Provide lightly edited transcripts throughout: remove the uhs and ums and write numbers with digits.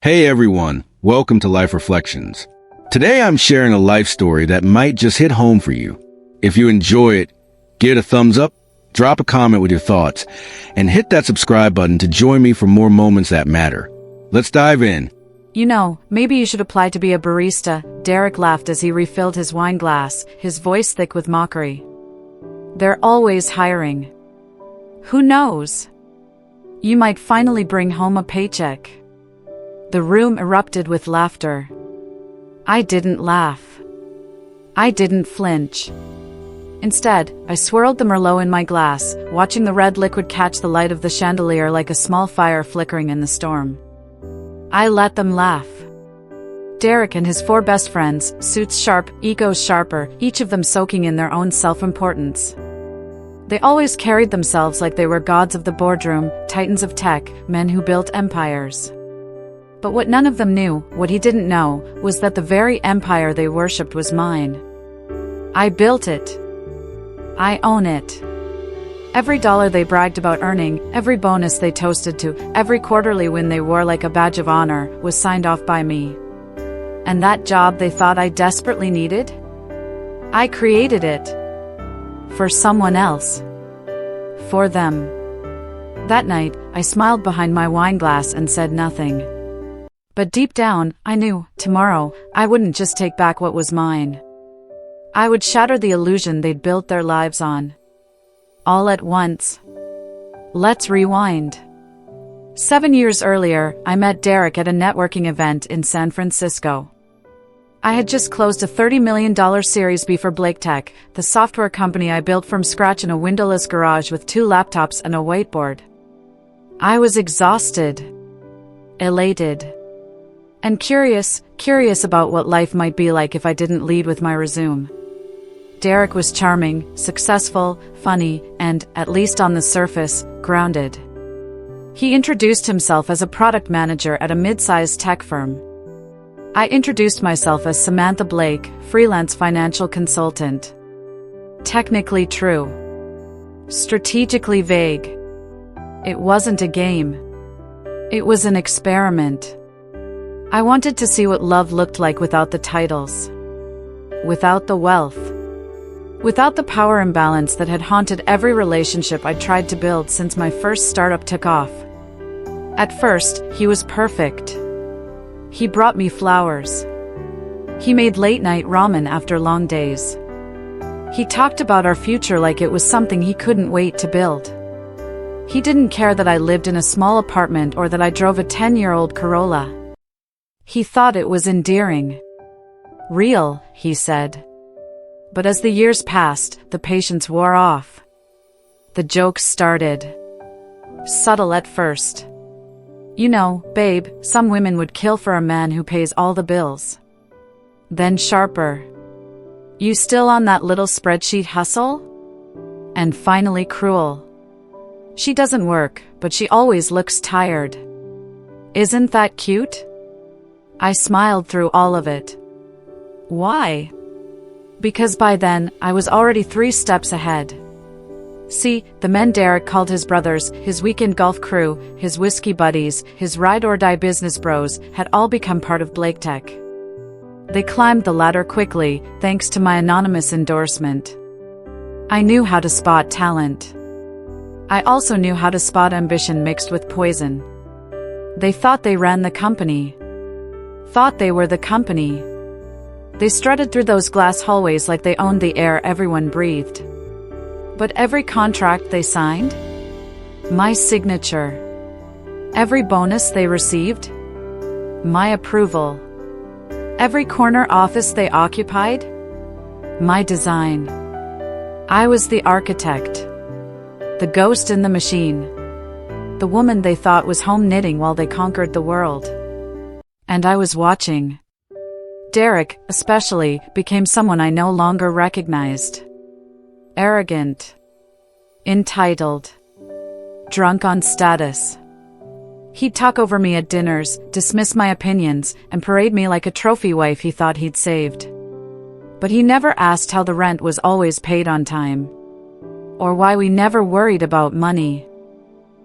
Hey everyone, welcome to Life Reflections. Today I'm sharing a life story that might just hit home for you. If you enjoy it, give it a thumbs up, drop a comment with your thoughts, and hit that subscribe button to join me for more moments that matter. Let's dive in. Maybe you should apply to be a barista. Derek laughed as he refilled his wine glass, his voice thick with mockery. They're always hiring. Who knows? You might finally bring home a paycheck. The room erupted with laughter. I didn't laugh. I didn't flinch. Instead, I swirled the Merlot in my glass, watching the red liquid catch the light of the chandelier like a small fire flickering in the storm. I let them laugh. Derek and his four best friends, suits sharp, egos sharper, each of them soaking in their own self-importance. They always carried themselves like they were gods of the boardroom, titans of tech, men who built empires. But what none of them knew, what he didn't know, was that the very empire they worshipped was mine. I built it. I own it. Every dollar they bragged about earning, every bonus they toasted to, every quarterly win they wore like a badge of honor, was signed off by me. And that job they thought I desperately needed? I created it. For someone else. For them. That night, I smiled behind my wine glass and said nothing. But deep down, I knew, tomorrow, I wouldn't just take back what was mine. I would shatter the illusion they'd built their lives on. All at once. Let's rewind. 7 years earlier, I met Derek at a networking event in San Francisco. I had just closed a $30 million Series B for Blake Tech, the software company I built from scratch in a windowless garage with 2 laptops and a whiteboard. I was exhausted. Elated. And curious about what life might be like if I didn't lead with my resume. Derek was charming, successful, funny, and, at least on the surface, grounded. He introduced himself as a product manager at a mid-sized tech firm. I introduced myself as Samantha Blake, freelance financial consultant. Technically true. Strategically vague. It wasn't a game. It was an experiment. I wanted to see what love looked like without the titles. Without the wealth. Without the power imbalance that had haunted every relationship I tried to build since my first startup took off. At first, he was perfect. He brought me flowers. He made late-night ramen after long days. He talked about our future like it was something he couldn't wait to build. He didn't care that I lived in a small apartment or that I drove a 10-year-old Corolla. He thought it was endearing. Real, he said. But as the years passed, the patience wore off. The jokes started. Subtle at first. Babe, some women would kill for a man who pays all the bills. Then sharper. You still on that little spreadsheet hustle? And finally cruel. She doesn't work, but she always looks tired. Isn't that cute? I smiled through all of it. Why? Because by then, I was already 3 steps ahead. See, the men Derek called his brothers, his weekend golf crew, his whiskey buddies, his ride-or-die business bros, had all become part of Blake Tech. They climbed the ladder quickly, thanks to my anonymous endorsement. I knew how to spot talent. I also knew how to spot ambition mixed with poison. They thought they ran the company. Thought they were the company. They strutted through those glass hallways like they owned the air everyone breathed. But every contract they signed? My signature. Every bonus they received? My approval. Every corner office they occupied? My design. I was the architect. The ghost in the machine. The woman they thought was home knitting while they conquered the world. And I was watching. Derek, especially, became someone I no longer recognized. Arrogant. Entitled. Drunk on status. He'd talk over me at dinners, dismiss my opinions, and parade me like a trophy wife he thought he'd saved. But he never asked how the rent was always paid on time. Or why we never worried about money.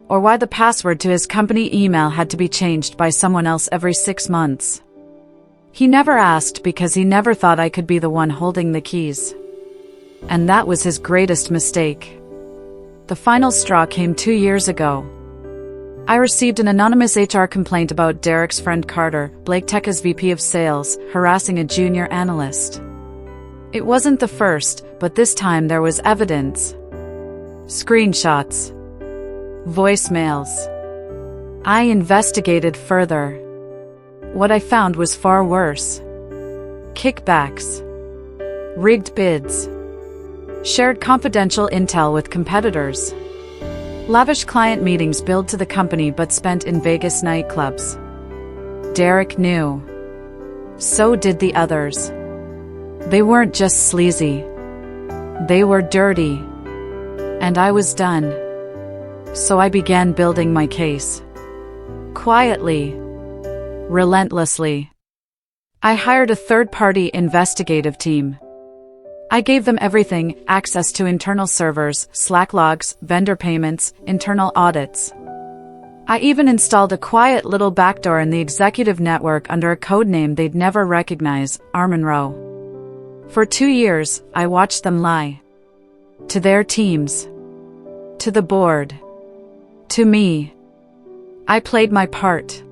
or why the password to his company email had to be changed by someone else every 6 months. He never asked because he never thought I could be the one holding the keys. And that was his greatest mistake. The final straw came 2 years ago. I received an anonymous HR complaint about Derek's friend Carter, Blake Tech's VP of Sales, harassing a junior analyst. It wasn't the first, but this time there was evidence. Screenshots. Voicemails. I investigated further. What I found was far worse. Kickbacks. Rigged bids. Shared confidential intel with competitors. Lavish client meetings billed to the company but spent in Vegas nightclubs. Derek knew. So did the others. They weren't just sleazy. They were dirty. And I was done. So I began building my case. Quietly. Relentlessly. I hired a third-party investigative team. I gave them everything: access to internal servers, Slack logs, vendor payments, internal audits. I even installed a quiet little backdoor in the executive network under a code name they'd never recognize, Armonroe. For 2 years, I watched them lie. To their teams. To the board. To me. I played my part.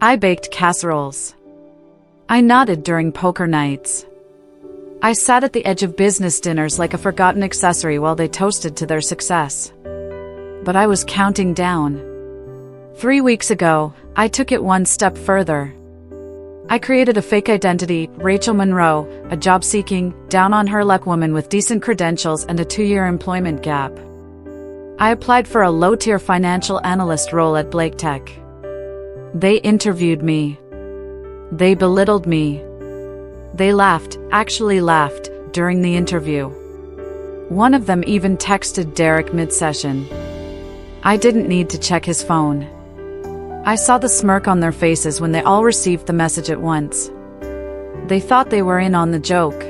I baked casseroles. I nodded during poker nights. I sat at the edge of business dinners like a forgotten accessory while they toasted to their success. But I was counting down. 3 weeks ago, I took it one step further. I created a fake identity, Rachel Monroe, a job-seeking, down-on-her-luck woman with decent credentials and a 2-year employment gap. I applied for a low-tier financial analyst role at Blake Tech. They interviewed me. They belittled me. They laughed, actually laughed, during the interview. One of them even texted Derek mid-session. I didn't need to check his phone. I saw the smirk on their faces when they all received the message at once. They thought they were in on the joke.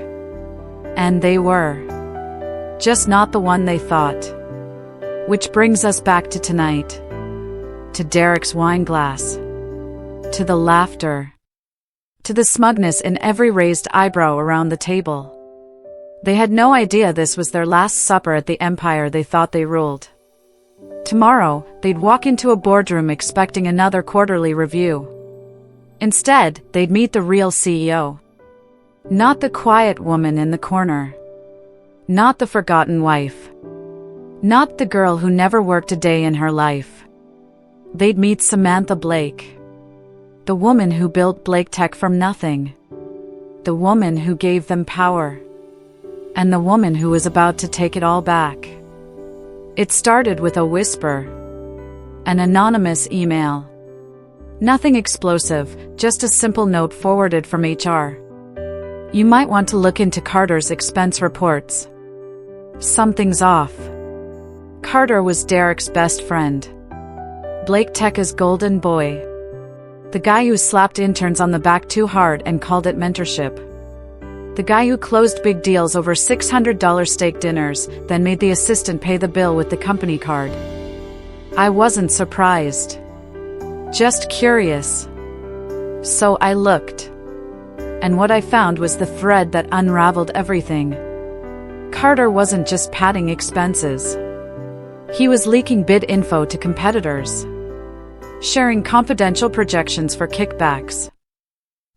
And they were. Just not the one they thought. Which brings us back to tonight. To Derek's wine glass. To the laughter. To the smugness in every raised eyebrow around the table. They had no idea this was their last supper at the empire they thought they ruled. Tomorrow, they'd walk into a boardroom expecting another quarterly review. Instead, they'd meet the real CEO. Not the quiet woman in the corner. Not the forgotten wife. Not the girl who never worked a day in her life. They'd meet Samantha Blake. The woman who built Blake Tech from nothing. The woman who gave them power. And the woman who was about to take it all back. It started with a whisper. An anonymous email. Nothing explosive, just a simple note forwarded from HR. You might want to look into Carter's expense reports. Something's off. Carter was Derek's best friend. Blake Tech's golden boy. The guy who slapped interns on the back too hard and called it mentorship. The guy who closed big deals over $600 steak dinners, then made the assistant pay the bill with the company card. I wasn't surprised. Just curious. So I looked. And what I found was the thread that unraveled everything. Carter wasn't just padding expenses. He was leaking bid info to competitors. Sharing confidential projections for kickbacks.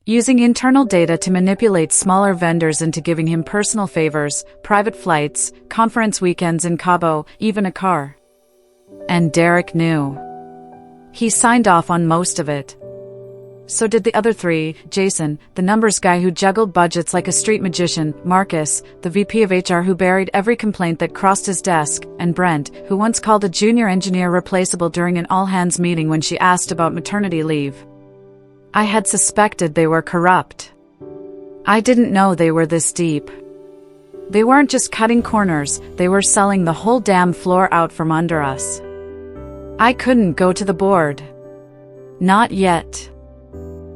Using internal data to manipulate smaller vendors into giving him personal favors, private flights, conference weekends in Cabo, even a car. And Derek knew. He signed off on most of it. So did the other three: Jason, the numbers guy who juggled budgets like a street magician, Marcus, the VP of HR who buried every complaint that crossed his desk, and Brent, who once called a junior engineer replaceable during an all-hands meeting when she asked about maternity leave. I had suspected they were corrupt. I didn't know they were this deep. They weren't just cutting corners, they were selling the whole damn floor out from under us. I couldn't go to the board. Not yet.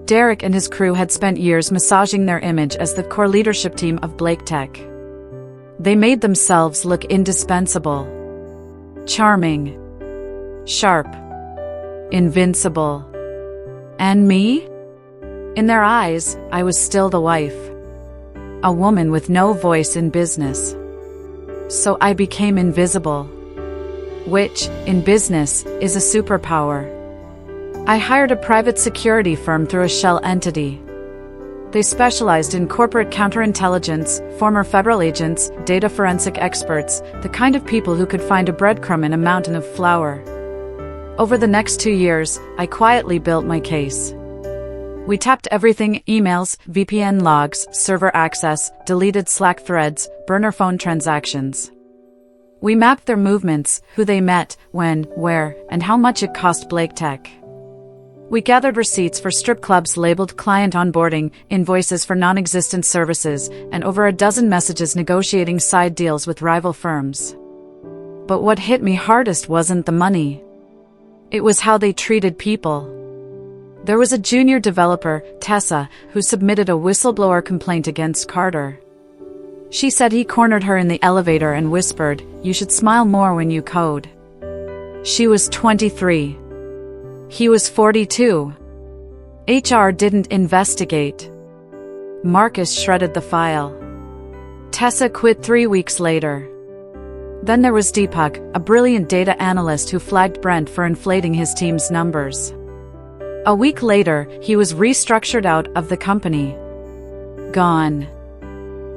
Derek and his crew had spent years massaging their image as the core leadership team of Blake Tech. They made themselves look indispensable. Charming. Sharp. Invincible. And me? In their eyes, I was still the wife. A woman with no voice in business. So I became invisible. Which, in business, is a superpower. I hired a private security firm through a shell entity. They specialized in corporate counterintelligence, former federal agents, data forensic experts, the kind of people who could find a breadcrumb in a mountain of flour. Over the next 2 years, I quietly built my case. We tapped everything: emails, VPN logs, server access, deleted Slack threads, burner phone transactions. We mapped their movements, who they met, when, where, and how much it cost Blake Tech. We gathered receipts for strip clubs labeled client onboarding, invoices for non-existent services, and over a dozen messages negotiating side deals with rival firms. But what hit me hardest wasn't the money. It was how they treated people. There was a junior developer, Tessa, who submitted a whistleblower complaint against Carter. She said he cornered her in the elevator and whispered, "You should smile more when you code." She was 23. He was 42. HR didn't investigate. Marcus shredded the file. Tessa quit 3 weeks later. Then there was Deepak, a brilliant data analyst who flagged Brent for inflating his team's numbers. A week later, he was restructured out of the company. Gone.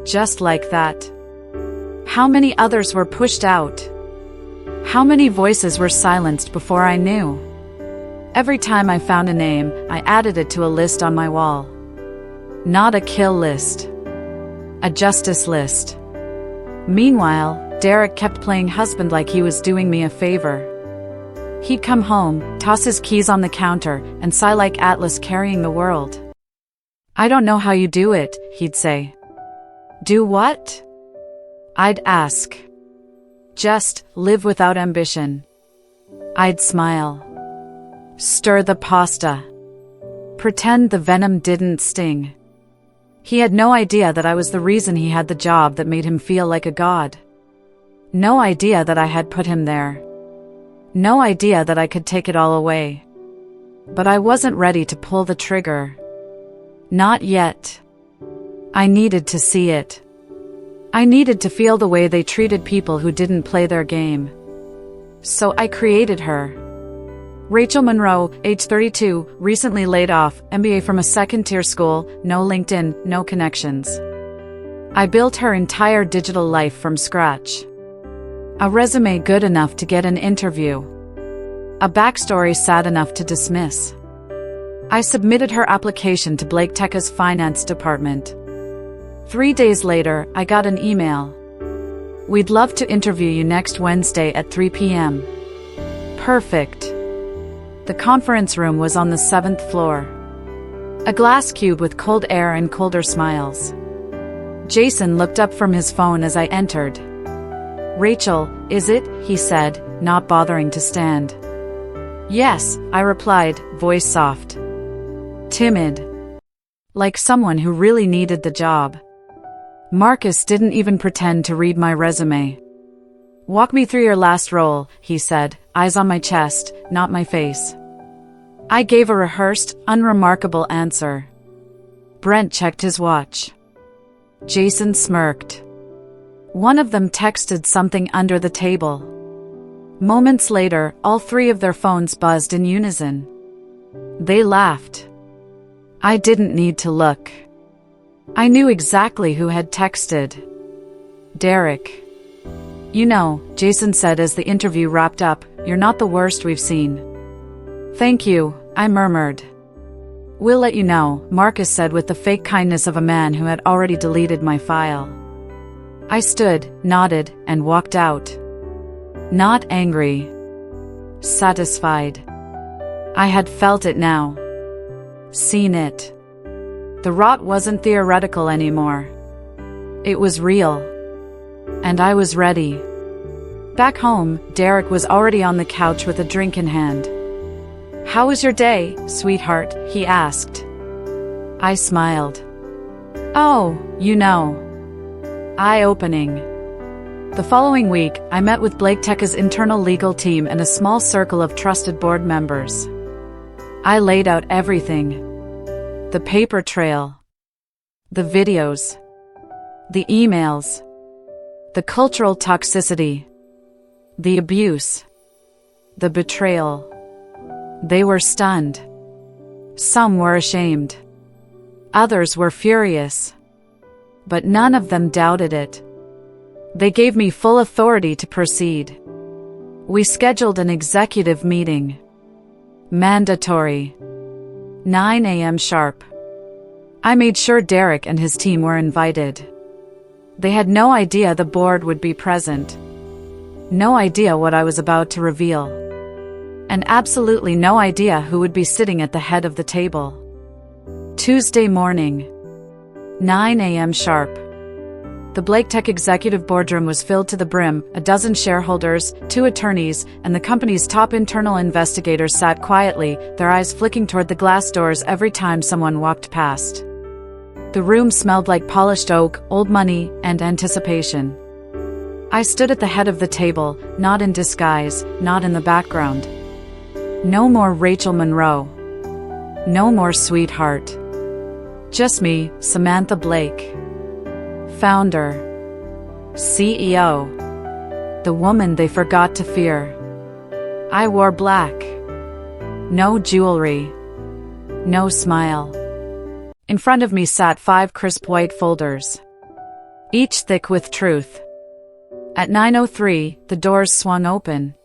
Just like that. How many others were pushed out? How many voices were silenced before I knew? Every time I found a name, I added it to a list on my wall. Not a kill list. A justice list. Meanwhile, Derek kept playing husband like he was doing me a favor. He'd come home, toss his keys on the counter, and sigh like Atlas carrying the world. "I don't know how you do it," he'd say. "Do what?" I'd ask. "Just live without ambition." I'd smile. Stir the pasta. Pretend the venom didn't sting. He had no idea that I was the reason he had the job that made him feel like a god. No idea that I had put him there. No idea that I could take it all away. But I wasn't ready to pull the trigger. Not yet. I needed to see it. I needed to feel the way they treated people who didn't play their game. So I created her. Rachel Monroe, age 32, recently laid off, MBA from a second-tier school, no LinkedIn, no connections. I built her entire digital life from scratch. A resume good enough to get an interview. A backstory sad enough to dismiss. I submitted her application to Blake Tech's finance department. 3 days later, I got an email. "We'd love to interview you next Wednesday at 3 p.m. Perfect. The conference room was on the 7th floor. A glass cube with cold air and colder smiles. Jason looked up from his phone as I entered. "Rachel, is it?" he said, not bothering to stand. "Yes," I replied, voice soft. Timid. Like someone who really needed the job. Marcus didn't even pretend to read my resume. "Walk me through your last role," he said, eyes on my chest, not my face. I gave a rehearsed, unremarkable answer. Brent checked his watch. Jason smirked. One of them texted something under the table. Moments later, all three of their phones buzzed in unison. They laughed. I didn't need to look. I knew exactly who had texted. Derek. "You know," Jason said as the interview wrapped up, "you're not the worst we've seen." "Thank you," I murmured. "We'll let you know," Marcus said with the fake kindness of a man who had already deleted my file. I stood, nodded, and walked out. Not angry. Satisfied. I had felt it now. Seen it. The rot wasn't theoretical anymore. It was real. And I was ready. Back home, Derek was already on the couch with a drink in hand. "How was your day, sweetheart?" he asked. I smiled. "Oh, you know. Eye-opening. The following week, I met with Blake Tech's internal legal team and a small circle of trusted board members. I laid out everything. The paper trail. The videos. The emails. The cultural toxicity. The abuse. The betrayal. They were stunned. Some were ashamed. Others were furious. But none of them doubted it. They gave me full authority to proceed. We scheduled an executive meeting. Mandatory. 9 a.m. sharp. I made sure Derek and his team were invited. They had no idea the board would be present. No idea what I was about to reveal. And absolutely no idea who would be sitting at the head of the table. Tuesday morning. 9 a.m. sharp. The Blake Tech executive boardroom was filled to the brim. A dozen shareholders, 2 attorneys, and the company's top internal investigators sat quietly, their eyes flicking toward the glass doors every time someone walked past. The room smelled like polished oak, old money, and anticipation. I stood at the head of the table, not in disguise, not in the background. No more Rachel Monroe. No more sweetheart. Just me, Samantha Blake. Founder. CEO. The woman they forgot to fear. I wore black. No jewelry. No smile. In front of me sat 5 crisp white folders. Each thick with truth. At 9:03, the doors swung open.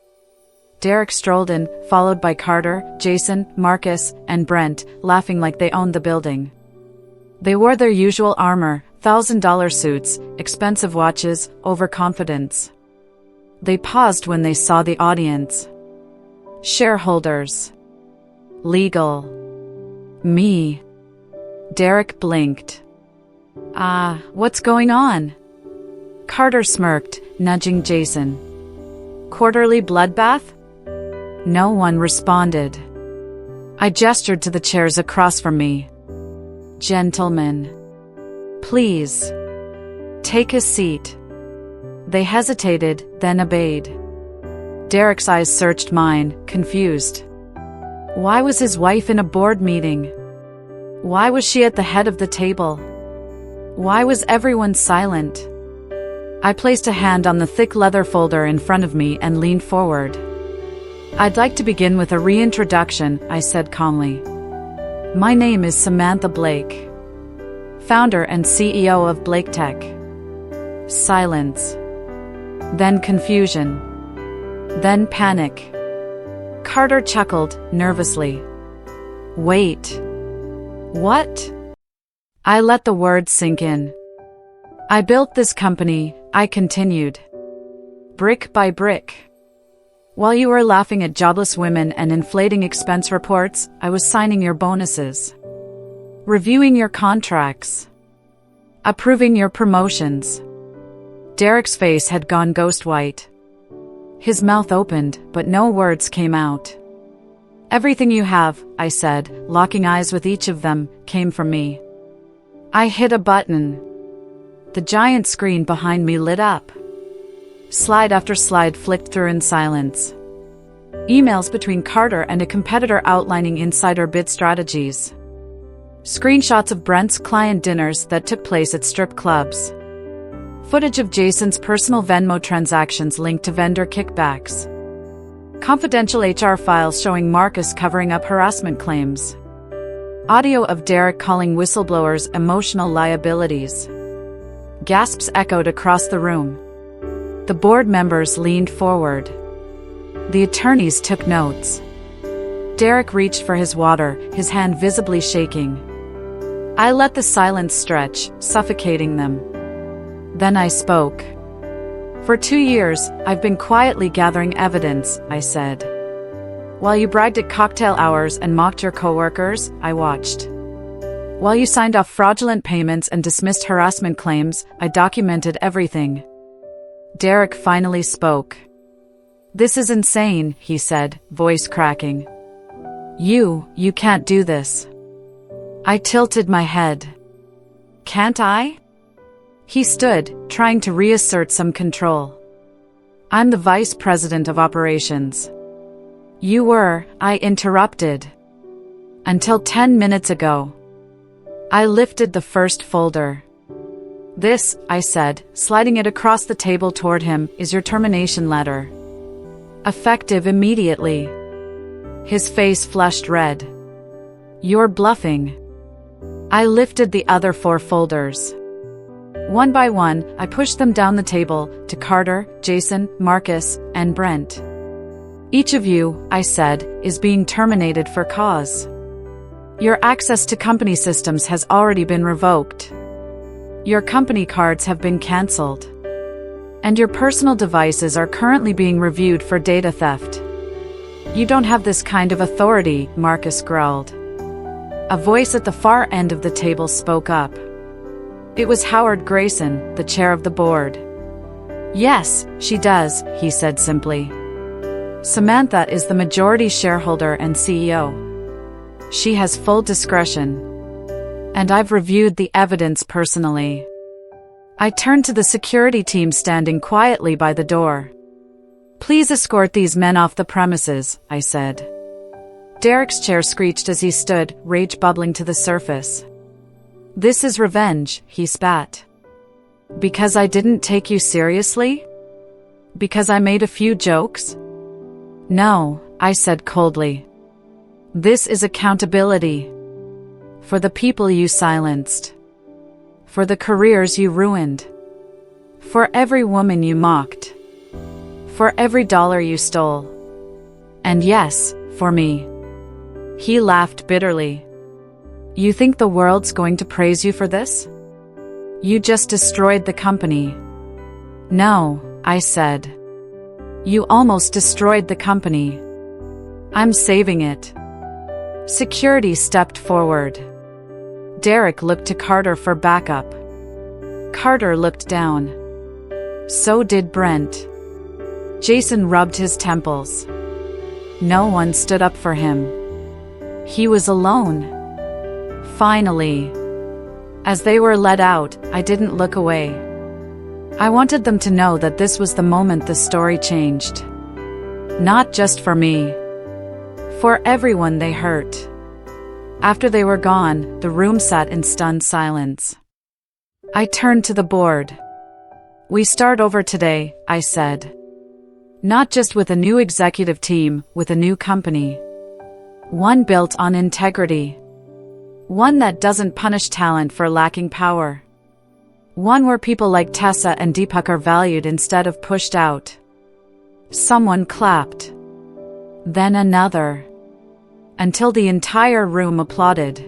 Derek strolled in, followed by Carter, Jason, Marcus, and Brent, laughing like they owned the building. They wore their usual armor, $1,000 suits, expensive watches, overconfidence. They paused when they saw the audience. Shareholders. Legal. Me. Derek blinked. What's going on? Carter smirked, nudging Jason. Quarterly bloodbath? No one responded. I gestured to the chairs across from me. Gentlemen. Please. Take a seat. They hesitated, then obeyed. Derek's eyes searched mine, confused. Why was his wife in a board meeting? Why was she at the head of the table? Why was everyone silent? I placed a hand on the thick leather folder in front of me and leaned forward. I'd like to begin with a reintroduction, I said calmly. My name is Samantha Blake, founder and CEO of Blake Tech. Silence. Then confusion. Then panic. Carter chuckled, nervously. Wait. What? I let the words sink in. I built this company, I continued. Brick by brick. While you were laughing at jobless women and inflating expense reports, I was signing your bonuses. Reviewing your contracts. Approving your promotions. Derek's face had gone ghost white. His mouth opened, but no words came out. Everything you have, I said, locking eyes with each of them, came from me. I hit a button. The giant screen behind me lit up. Slide after slide flicked through in silence. Emails between Carter and a competitor outlining insider bid strategies. Screenshots of Brent's client dinners that took place at strip clubs. Footage of Jason's personal Venmo transactions linked to vendor kickbacks. Confidential HR files showing Marcus covering up harassment claims. Audio of Derek calling whistleblowers emotional liabilities. Gasps echoed across the room. The board members leaned forward. The attorneys took notes. Derek reached for his water, his hand visibly shaking. I let the silence stretch, suffocating them. Then I spoke. For 2 years, I've been quietly gathering evidence, I said. While you bragged at cocktail hours and mocked your coworkers, I watched. While you signed off fraudulent payments and dismissed harassment claims, I documented everything. Derek finally spoke. This is insane, he said, voice cracking. You can't do this. I tilted my head. Can't I? He stood, trying to reassert some control. I'm the vice president of operations. You were, I interrupted. Until 10 minutes ago. I lifted the first folder. This, I said, sliding it across the table toward him, is your termination letter. Effective immediately. His face flushed red. You're bluffing. I lifted the other 4 folders. One by one, I pushed them down the table to Carter, Jason, Marcus, and Brent. Each of you, I said, is being terminated for cause. Your access to company systems has already been revoked. Your company cards have been cancelled. And your personal devices are currently being reviewed for data theft. You don't have this kind of authority, Marcus growled. A voice at the far end of the table spoke up. It was Howard Grayson, the chair of the board. Yes, she does, he said simply. Samantha is the majority shareholder and CEO. She has full discretion. And I've reviewed the evidence personally. I turned to the security team standing quietly by the door. Please escort these men off the premises, I said. Derek's chair screeched as he stood, rage bubbling to the surface. This is revenge, he spat. Because I didn't take you seriously? Because I made a few jokes? No, I said coldly. This is accountability. For the people you silenced. For the careers you ruined. For every woman you mocked. For every dollar you stole. And yes, for me. He laughed bitterly. You think the world's going to praise you for this? You just destroyed the company. No, I said. You almost destroyed the company. I'm saving it. Security stepped forward. Derek looked to Carter for backup. Carter looked down. So did Brent. Jason rubbed his temples. No one stood up for him. He was alone. Finally. As they were let out, I didn't look away. I wanted them to know that this was the moment the story changed. Not just for me. For everyone they hurt. After they were gone, the room sat in stunned silence. I turned to the board. We start over today, I said. Not just with a new executive team, with a new company. One built on integrity. One that doesn't punish talent for lacking power. One where people like Tessa and Deepak are valued instead of pushed out. Someone clapped. Then another. Until the entire room applauded.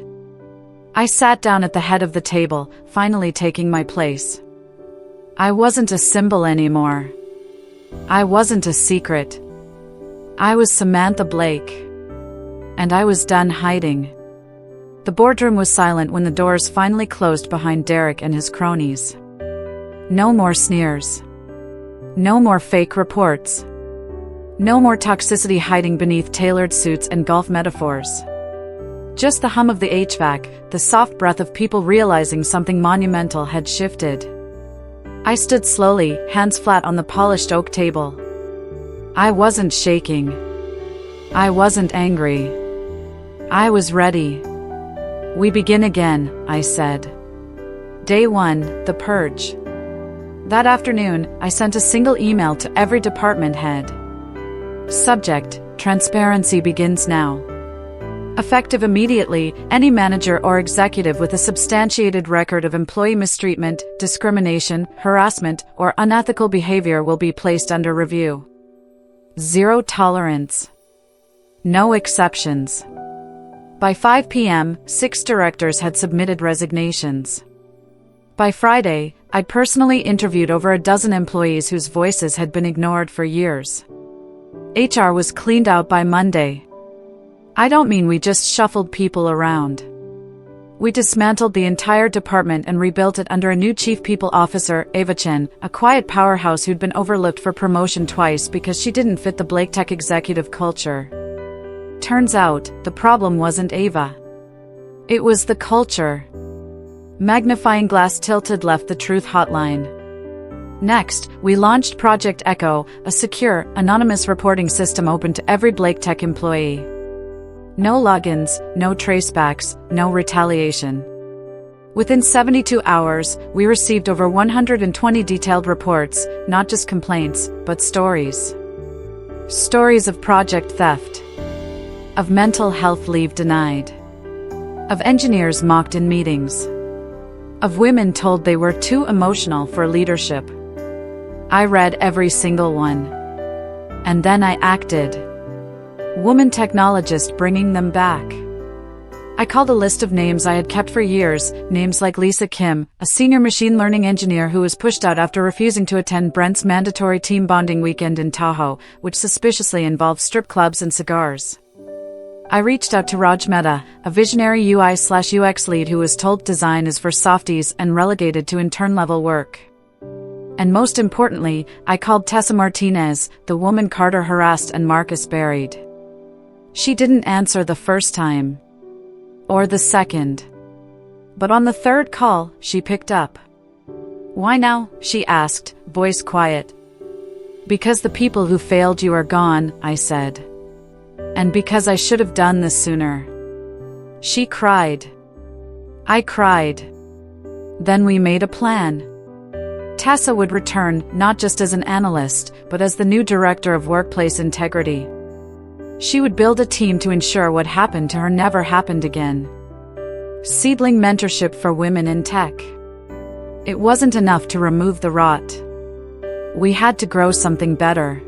I sat down at the head of the table, finally taking my place. I wasn't a symbol anymore. I wasn't a secret. I was Samantha Blake. And I was done hiding. The boardroom was silent when the doors finally closed behind Derek and his cronies. No more sneers. No more fake reports. No more toxicity hiding beneath tailored suits and golf metaphors. Just the hum of the HVAC, the soft breath of people realizing something monumental had shifted. I stood slowly, hands flat on the polished oak table. I wasn't shaking. I wasn't angry. I was ready. We begin again, I said. Day 1, the purge. That afternoon, I sent a single email to every department head. Subject, transparency begins now. Effective immediately, any manager or executive with a substantiated record of employee mistreatment, discrimination, harassment, or unethical behavior will be placed under review. Zero tolerance. No exceptions. By 5 p.m., 6 directors had submitted resignations. By Friday, I'd personally interviewed over a dozen employees whose voices had been ignored for years. HR was cleaned out by Monday. I don't mean we just shuffled people around. We dismantled the entire department and rebuilt it under a new chief people officer, Ava Chen, a quiet powerhouse who'd been overlooked for promotion twice because she didn't fit the Blake Tech executive culture. Turns out, the problem wasn't Ava. It was the culture. Magnifying glass tilted left the truth hotline. Next, we launched Project Echo, a secure, anonymous reporting system open to every Blake Tech employee. No logins, no tracebacks, no retaliation. Within 72 hours, we received over 120 detailed reports, not just complaints, but stories. Stories of project theft, of mental health leave denied, of engineers mocked in meetings, of women told they were too emotional for leadership. I read every single one. And then I acted. Woman technologist bringing them back. I called a list of names I had kept for years, names like Lisa Kim, a senior machine learning engineer who was pushed out after refusing to attend Brent's mandatory team bonding weekend in Tahoe, which suspiciously involved strip clubs and cigars. I reached out to Raj Mehta, a visionary UI/UX lead who was told design is for softies and relegated to intern-level work. And most importantly, I called Tessa Martinez, the woman Carter harassed and Marcus buried. She didn't answer the first time. Or the second. But on the third call, she picked up. "Why now?" she asked, voice quiet. "Because the people who failed you are gone," I said. "And because I should have done this sooner." She cried. I cried. Then we made a plan. Tessa would return, not just as an analyst, but as the new director of workplace integrity. She would build a team to ensure what happened to her never happened again. Seedling mentorship for women in tech. It wasn't enough to remove the rot. We had to grow something better.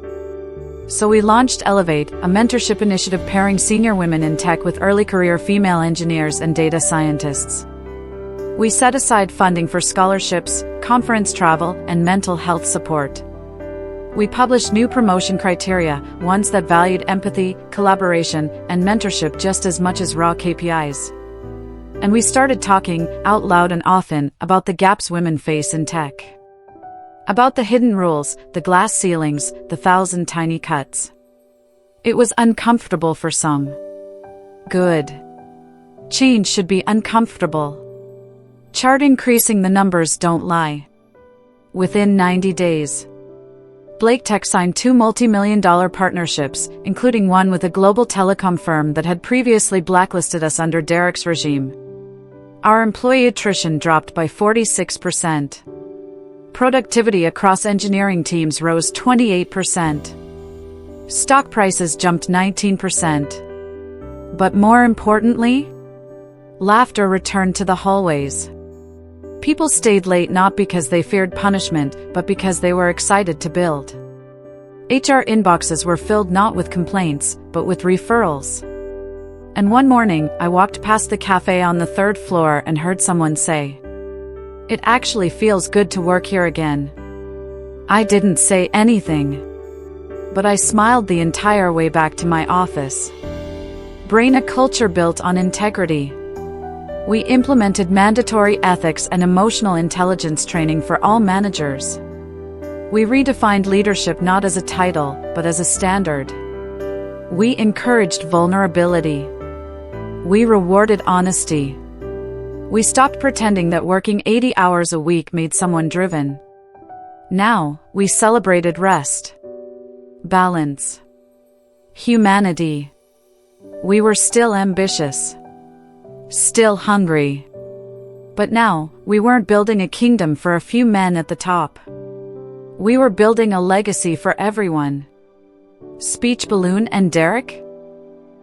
So we launched Elevate, a mentorship initiative pairing senior women in tech with early career female engineers and data scientists. We set aside funding for scholarships, conference travel, and mental health support. We published new promotion criteria, ones that valued empathy, collaboration, and mentorship just as much as raw KPIs. And we started talking, out loud and often, about the gaps women face in tech. About the hidden rules, the glass ceilings, the 1,000 tiny cuts. It was uncomfortable for some. Good. Change should be uncomfortable. Chart increasing the numbers don't lie. Within 90 days, Blake Tech signed 2 multi-million-dollar partnerships, including one with a global telecom firm that had previously blacklisted us under Derek's regime. Our employee attrition dropped by 46%. Productivity across engineering teams rose 28%. Stock prices jumped 19%. But more importantly, laughter returned to the hallways. People stayed late not because they feared punishment, but because they were excited to build. HR inboxes were filled not with complaints, but with referrals. And one morning, I walked past the cafe on the 3rd floor and heard someone say, "It actually feels good to work here again." I didn't say anything, but I smiled the entire way back to my office. Brain a culture built on integrity. We implemented mandatory ethics and emotional intelligence training for all managers. We redefined leadership not as a title, but as a standard. We encouraged vulnerability. We rewarded honesty. We stopped pretending that working 80 hours a week made someone driven. Now, we celebrated rest, balance, humanity. We were still ambitious. Still hungry. But now, we weren't building a kingdom for a few men at the top. We were building a legacy for everyone. Speech balloon and Derek?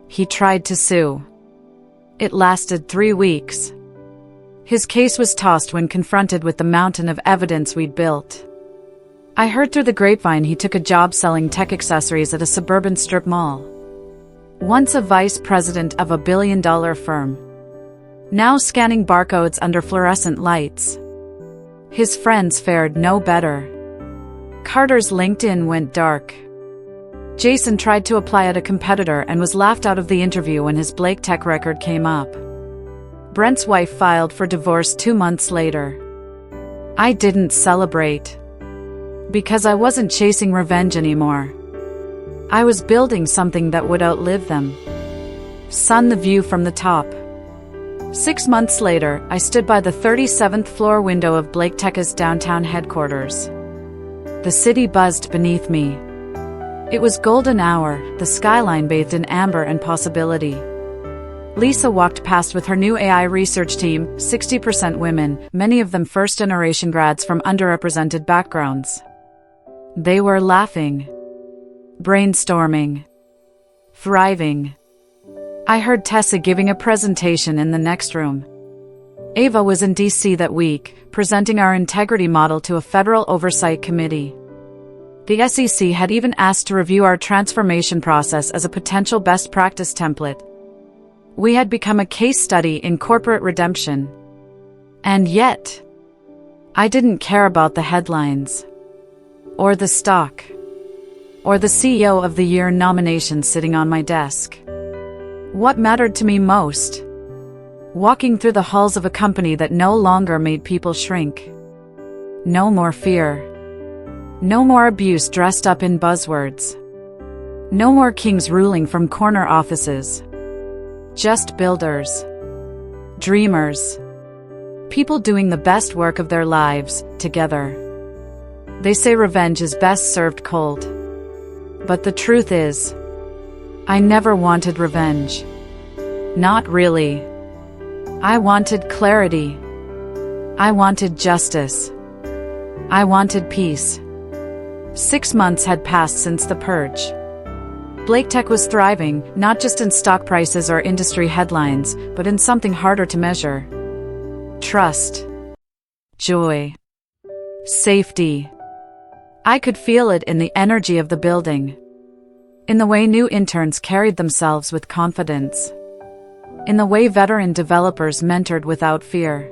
He tried to sue. It lasted 3 weeks. His case was tossed when confronted with the mountain of evidence we'd built. I heard through the grapevine he took a job selling tech accessories at a suburban strip mall. Once a vice president of a billion-dollar firm. Now scanning barcodes under fluorescent lights. His friends fared no better. Carter's LinkedIn went dark. Jason tried to apply at a competitor and was laughed out of the interview when his Blake Tech record came up. Brent's wife filed for divorce 2 months later. I didn't celebrate. Because I wasn't chasing revenge anymore. I was building something that would outlive them. Sun the view from the top. 6 months later, I stood by the 37th floor window of Blake Tech's downtown headquarters. The city buzzed beneath me. It was golden hour, the skyline bathed in amber and possibility. Lisa walked past with her new AI research team, 60% women, many of them first-generation grads from underrepresented backgrounds. They were laughing, brainstorming, thriving. I heard Tessa giving a presentation in the next room. Ava was in DC that week, presenting our integrity model to a federal oversight committee. The SEC had even asked to review our transformation process as a potential best practice template. We had become a case study in corporate redemption. And yet, I didn't care about the headlines, or the stock, or the CEO of the Year nomination sitting on my desk. What mattered to me most? Walking through the halls of a company that no longer made people shrink. No more fear. No more abuse dressed up in buzzwords. No more kings ruling from corner offices. Just builders. Dreamers. People doing the best work of their lives, together. They say revenge is best served cold. But the truth is, I never wanted revenge. Not really. I wanted clarity. I wanted justice. I wanted peace. 6 months had passed since the purge. Blake Tech was thriving, not just in stock prices or industry headlines, but in something harder to measure. Trust. Joy. Safety. I could feel it in the energy of the building. In the way new interns carried themselves with confidence. In the way veteran developers mentored without fear.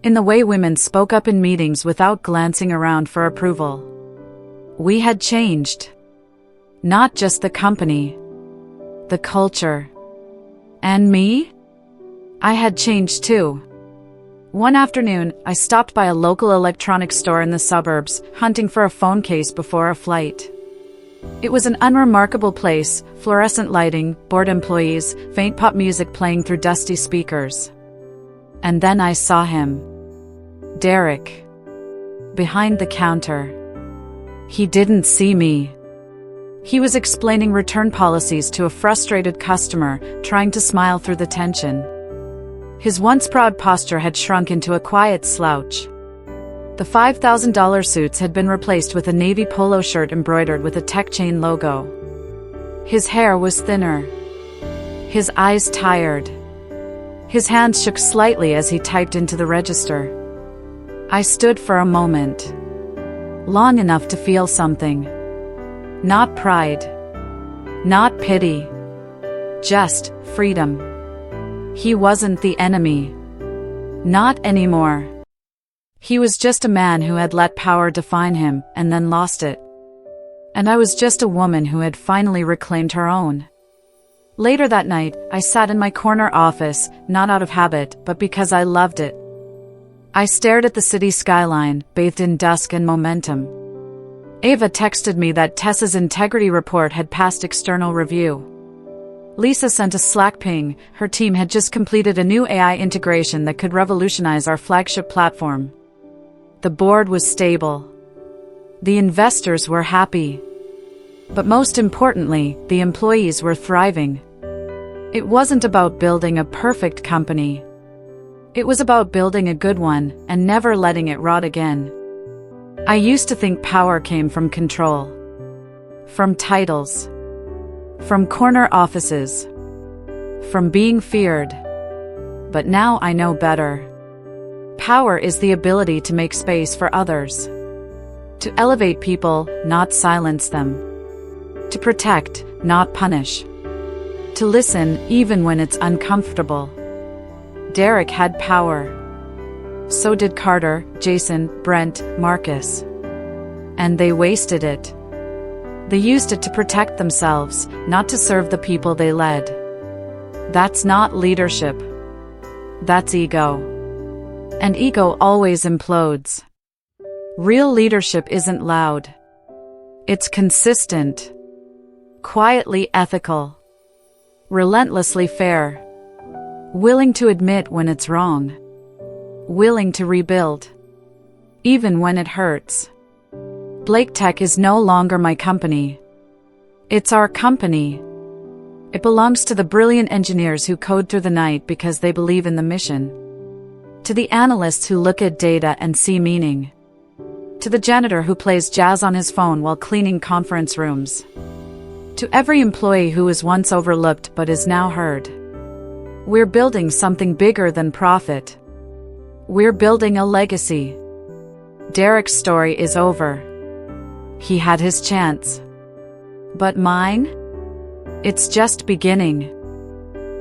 In the way women spoke up in meetings without glancing around for approval. We had changed. Not just the company. The culture. And me? I had changed too. One afternoon, I stopped by a local electronics store in the suburbs, hunting for a phone case before a flight. It was an unremarkable place, fluorescent lighting, bored employees, faint pop music playing through dusty speakers. And then I saw him. Derek. Behind the counter. He didn't see me. He was explaining return policies to a frustrated customer, trying to smile through the tension. His once proud posture had shrunk into a quiet slouch. The $5,000 suits had been replaced with a navy polo shirt embroidered with a tech chain logo. His hair was thinner. His eyes tired. His hands shook slightly as he typed into the register. I stood for a moment. Long enough to feel something. Not pride. Not pity. Just freedom. He wasn't the enemy. Not anymore. He was just a man who had let power define him, and then lost it. And I was just a woman who had finally reclaimed her own. Later that night, I sat in my corner office, not out of habit, but because I loved it. I stared at the city skyline, bathed in dusk and momentum. Ava texted me that Tessa's integrity report had passed external review. Lisa sent a Slack ping. Her team had just completed a new AI integration that could revolutionize our flagship platform. The board was stable. The investors were happy. But most importantly, the employees were thriving. It wasn't about building a perfect company. It was about building a good one and never letting it rot again. I used to think power came from control. From titles. From corner offices. From being feared. But now I know better. Power is the ability to make space for others. To elevate people, not silence them. To protect, not punish. To listen, even when it's uncomfortable. Derek had power. So did Carter, Jason, Brent, Marcus. And they wasted it. They used it to protect themselves, not to serve the people they led. That's not leadership. That's ego. And ego always implodes. Real leadership isn't loud. It's consistent. Quietly ethical. Relentlessly fair. Willing to admit when it's wrong. Willing to rebuild. Even when it hurts. Blake Tech is no longer my company. It's our company. It belongs to the brilliant engineers who code through the night because they believe in the mission. To the analysts who look at data and see meaning. To the janitor who plays jazz on his phone while cleaning conference rooms. To every employee who was once overlooked but is now heard. We're building something bigger than profit. We're building a legacy. Derek's story is over. He had his chance. But mine? It's just beginning.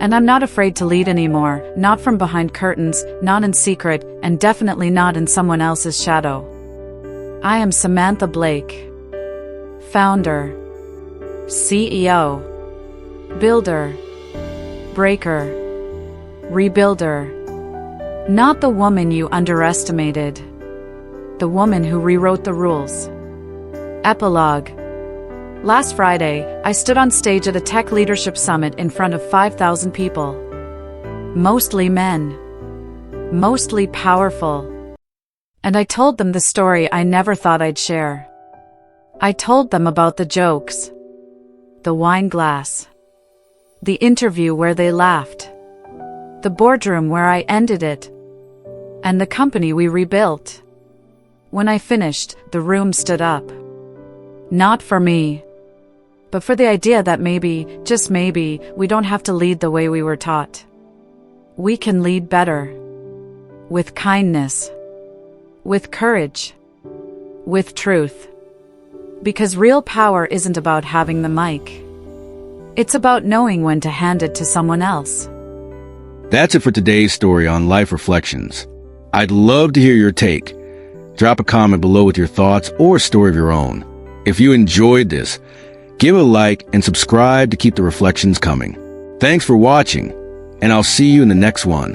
And I'm not afraid to lead anymore, not from behind curtains, not in secret, and definitely not in someone else's shadow. I am Samantha Blake. Founder. CEO. Builder. Breaker. Rebuilder. Not the woman you underestimated. The woman who rewrote the rules. Epilogue. Last Friday, I stood on stage at a tech leadership summit in front of 5,000 people. Mostly men. Mostly powerful. And I told them the story I never thought I'd share. I told them about the jokes. The wine glass. The interview where they laughed. The boardroom where I ended it. And the company we rebuilt. When I finished, the room stood up. Not for me, but for the idea that maybe, just maybe, we don't have to lead the way we were taught. We can lead better. With kindness. With courage. With truth. Because real power isn't about having the mic. It's about knowing when to hand it to someone else. That's it for today's story on Life Reflections. I'd love to hear your take. Drop a comment below with your thoughts or a story of your own. If you enjoyed this, give a like and subscribe to keep the reflections coming. Thanks for watching, and I'll see you in the next one.